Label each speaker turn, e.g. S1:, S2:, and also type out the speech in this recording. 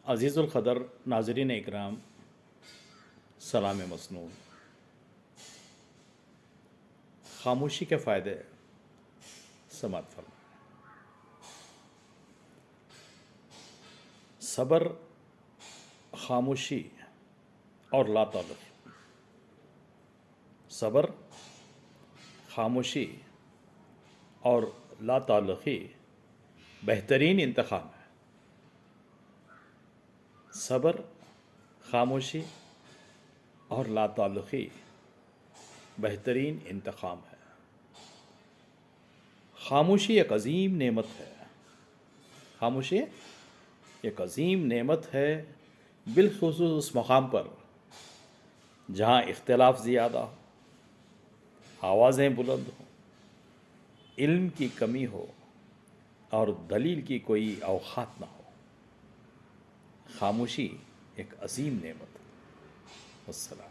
S1: عزیز القدر ناظرین اکرام، سلام مصنوع۔ خاموشی کے فائدے سماعت فرمائیں۔ صبر، خاموشی اور لا تعلق۔ صبر، خاموشی اور لا تعلقی بہترین انتخاب ہے۔ صبر، خاموشی اور لا تعلقی بہترین انتخاب ہے۔ خاموشی ایک عظیم نعمت ہے۔ خاموشی ایک عظیم نعمت ہے، بالخصوص اس مقام پر جہاں اختلاف زیادہ ہو، آوازیں بلند ہوں، علم کی کمی ہو اور دلیل کی کوئی اوقات نہ ہو۔ خاموشی ایک عظیم نعمت ہے۔ السلام۔